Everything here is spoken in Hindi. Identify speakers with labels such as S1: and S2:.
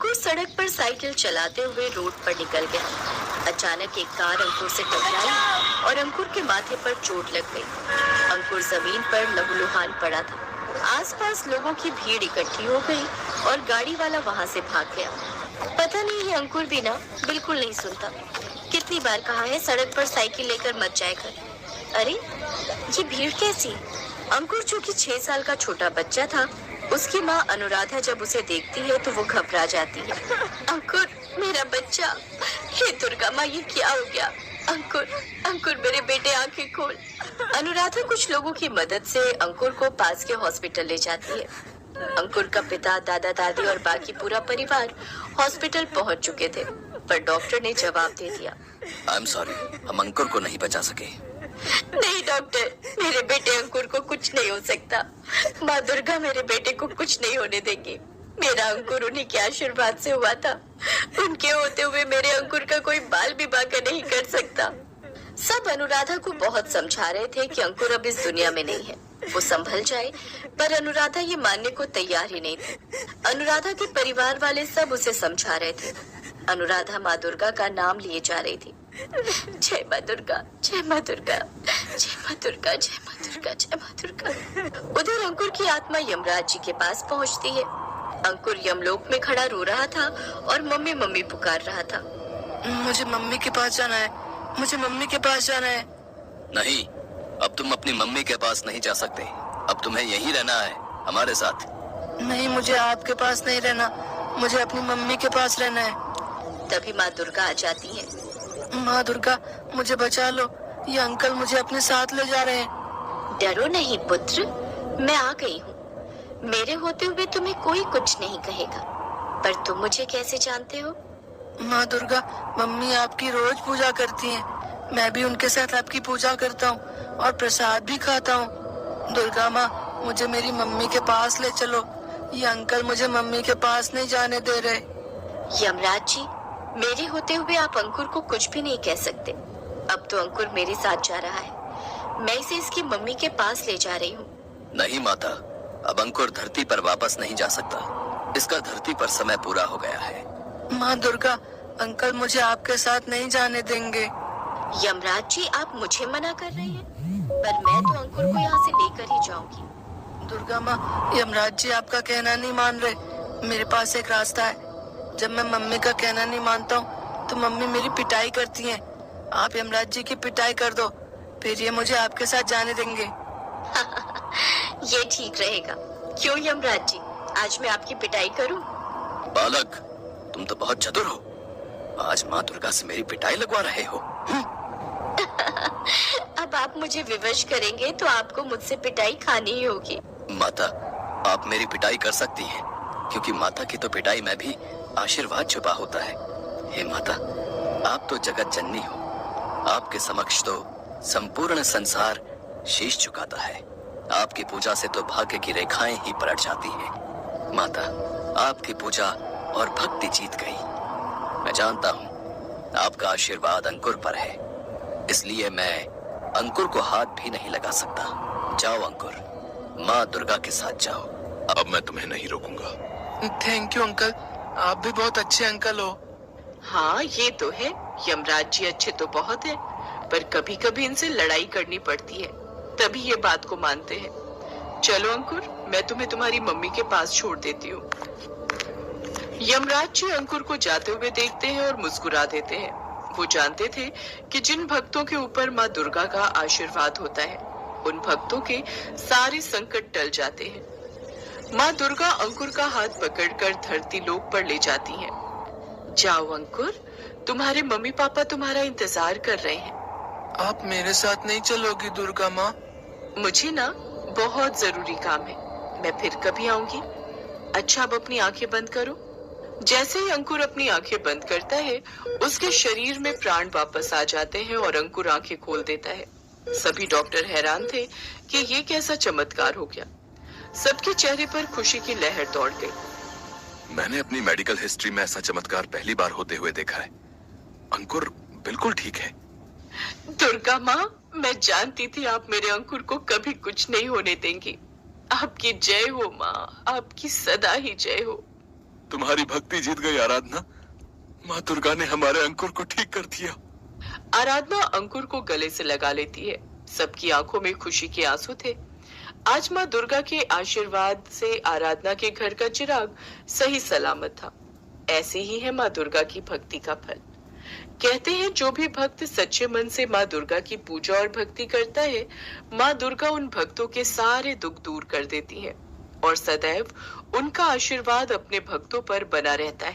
S1: अंकुर सड़क पर साइकिल चलाते हुए रोड पर निकल गया। अचानक एक कार अंकुर से टकराई और अंकुर के माथे पर चोट लग गई। अंकुर जमीन पर लहूलुहान पड़ा था। आसपास लोगों की भीड़ इकट्ठी हो गई और गाड़ी वाला वहां से भाग गया। पता नहीं ये अंकुर भी ना बिल्कुल नहीं सुनता। कितनी बार कहा है सड़क पर साइकिल लेकर मत जाया कर। अरे ये भीड़ कैसी? अंकुर जो कि 6 साल का छोटा बच्चा था, उसकी माँ अनुराधा जब उसे देखती है तो वो घबरा जाती है। अंकुर मेरा बच्चा, हे दुर्गा माँ ये क्या हो गया? अंकुर अंकुर मेरे बेटे आंखें खोल। अनुराधा कुछ लोगों की मदद से अंकुर को पास के हॉस्पिटल ले जाती है। अंकुर का पिता, दादा दादी और बाकी पूरा परिवार हॉस्पिटल पहुंच चुके थे, पर डॉक्टर ने जवाब दे दिया।
S2: आई एम सॉरी, हम अंकुर को नहीं बचा सके।
S1: नहीं डॉक्टर, मेरे बेटे अंकुर को कुछ नहीं हो सकता। माँ दुर्गा मेरे बेटे को कुछ नहीं होने देगी। मेरा अंकुर उन्हीं के आशीर्वाद से हुआ था। उनके होते हुए मेरे अंकुर का कोई बाल भी बांका नहीं कर सकता। सब अनुराधा को बहुत समझा रहे थे कि अंकुर अब इस दुनिया में नहीं है, वो संभल जाए, पर अनुराधा ये मानने को तैयार ही नहीं थी। अनुराधा के परिवार वाले सब उसे समझा रहे थे। अनुराधा माँ दुर्गा का नाम लिए जा रही थी। जय माँ दुर्गा, जय माँ दुर्गा, जय माँ दुर्गा, जय माँ दुर्गा, जय माँ दुर्गा। उधर अंकुर की आत्मा यमराज जी के पास पहुंचती है। अंकुर यमलोक में खड़ा रो रहा था और मम्मी मम्मी पुकार रहा था।
S3: मुझे मम्मी के पास जाना है, मुझे मम्मी के पास जाना है।
S2: नहीं, अब तुम अपनी मम्मी के पास नहीं जा सकते। अब तुम्हें यहीं रहना है हमारे साथ।
S3: नहीं, मुझे आपके पास नहीं रहना, मुझे अपनी मम्मी के पास रहना है।
S1: तभी माँ दुर्गा आ जाती है।
S3: माँ दुर्गा मुझे बचा लो, ये अंकल मुझे अपने साथ ले जा रहे हैं।
S1: डरो नहीं पुत्र, मैं आ गई हूँ। मेरे होते हुए तुम्हें कोई कुछ नहीं कहेगा, पर तुम मुझे कैसे जानते हो?
S3: माँ दुर्गा, मम्मी आपकी रोज पूजा करती हैं। मैं भी उनके साथ आपकी पूजा करता हूँ और प्रसाद भी खाता हूँ। दुर्गा माँ, मुझे मेरी मम्मी के पास ले चलो। ये अंकल मुझे मम्मी के पास नहीं जाने दे रहे।
S1: यमराज जी, मेरे होते हुए आप अंकुर को कुछ भी नहीं कह सकते। अब तो अंकुर मेरे साथ जा रहा है। मैं इसे इसकी मम्मी के पास ले जा रही हूँ।
S2: नहीं माता, अब अंकुर धरती पर वापस नहीं जा सकता। इसका धरती पर समय पूरा हो गया है।
S3: माँ दुर्गा, अंकल मुझे आपके साथ नहीं जाने देंगे।
S1: यमराज जी, आप मुझे मना कर रहे हैं, पर मैं तो अंकुर को यहाँ से लेकर ही जाऊंगी।
S3: दुर्गा माँ, यमराज जी आपका कहना नहीं मान रहे। मेरे पास एक रास्ता है। जब मैं मम्मी का कहना नहीं मानता हूँ तो मम्मी मेरी पिटाई करती हैं। आप यमराज जी की पिटाई कर दो, फिर ये मुझे आपके साथ जाने देंगे।
S1: ये ठीक रहेगा। क्यों यमराज जी, आज मैं आपकी पिटाई करूं?
S2: बालक, तुम तो बहुत चतुर हो। आज माँ दुर्गा से मेरी पिटाई लगवा रहे हो।
S1: अब आप मुझे विवश करेंगे तो आपको मुझसे पिटाई खानी ही होगी।
S2: माता, आप मेरी पिटाई कर सकती हैं, क्योंकि माता की तो पिटाई में भी आशीर्वाद छुपा होता है। हे माता, आप तो जगत जननी हो। आपके समक्ष तो संपूर्ण संसार शीश झुकाता है। आपकी पूजा से तो भाग्य की रेखाएं ही पलट जाती हैं। माता, आपकी पूजा और भक्ति जीत गई। मैं जानता हूँ आपका आशीर्वाद अंकुर पर है, इसलिए मैं अंकुर को हाथ भी नहीं लगा सकता। जाओ अंकुर, माँ दुर्गा के साथ जाओ।
S4: अब मैं तुम्हें नहीं रोकूंगा।
S3: थैंक यू अंकल, आप भी बहुत अच्छे अंकल हो।
S5: हाँ ये तो है, यमराज जी अच्छे तो बहुत है, पर कभी कभी इनसे लड़ाई करनी पड़ती है, तभी ये बात को मानते हैं। चलो अंकुर, मैं तुम्हें तुम्हारी मम्मी के पास छोड़ देती हूँ। यमराज जी अंकुर को जाते हुए देखते हैं और मुस्कुरा देते हैं। वो जानते थे कि जिन भक्तों के ऊपर माँ दुर्गा का आशीर्वाद होता है, उन भक्तों के सारे संकट टल जाते हैं। माँ दुर्गा अंकुर का हाथ पकड़कर धरती लोक पर ले जाती हैं। जाओ अंकुर, तुम्हारे मम्मी पापा तुम्हारा इंतजार कर रहे हैं।
S3: आप मेरे साथ नहीं चलोगी दुर्गा माँ?
S5: मुझे ना बहुत जरूरी काम है, मैं फिर कभी आऊंगी। अच्छा, अब अपनी आंखें बंद करो। जैसे ही अंकुर अपनी आंखें बंद करता है, उसके शरीर में प्राण वापस आ जाते हैं और अंकुर आंखें खोल देता है। सभी डॉक्टर हैरान थे कि ये कैसा चमत्कार हो गया। सबके चेहरे पर खुशी की लहर दौड़ गई।
S4: मैंने अपनी मेडिकल हिस्ट्री में ऐसा चमत्कार पहली बार होते हुए देखा है। अंकुर बिल्कुल ठीक है।
S5: दुर्गा माँ, मैं जानती थी आप मेरे अंकुर को कभी कुछ नहीं होने देंगी। आपकी जय हो माँ, आपकी सदा ही जय हो।
S4: तुम्हारी भक्ति जीत गई आराधना। माँ दुर्गा ने हमारे अंकुर को ठीक कर दिया।
S5: आराधना अंकुर को गले से लगा लेती है। सबकी आंखों में खुशी के आंसू थे। आज माँ दुर्गा के आशीर्वाद से आराधना के घर का चिराग सही सलामत था। ऐसे ही है माँ दुर्गा की भक्ति का फल। कहते हैं जो भी भक्त सच्चे मन से माँ दुर्गा की पूजा और भक्ति करता है, माँ दुर्गा उन भक्तों के सारे दुख दूर कर देती है और सदैव उनका आशीर्वाद अपने भक्तों पर बना रहता है।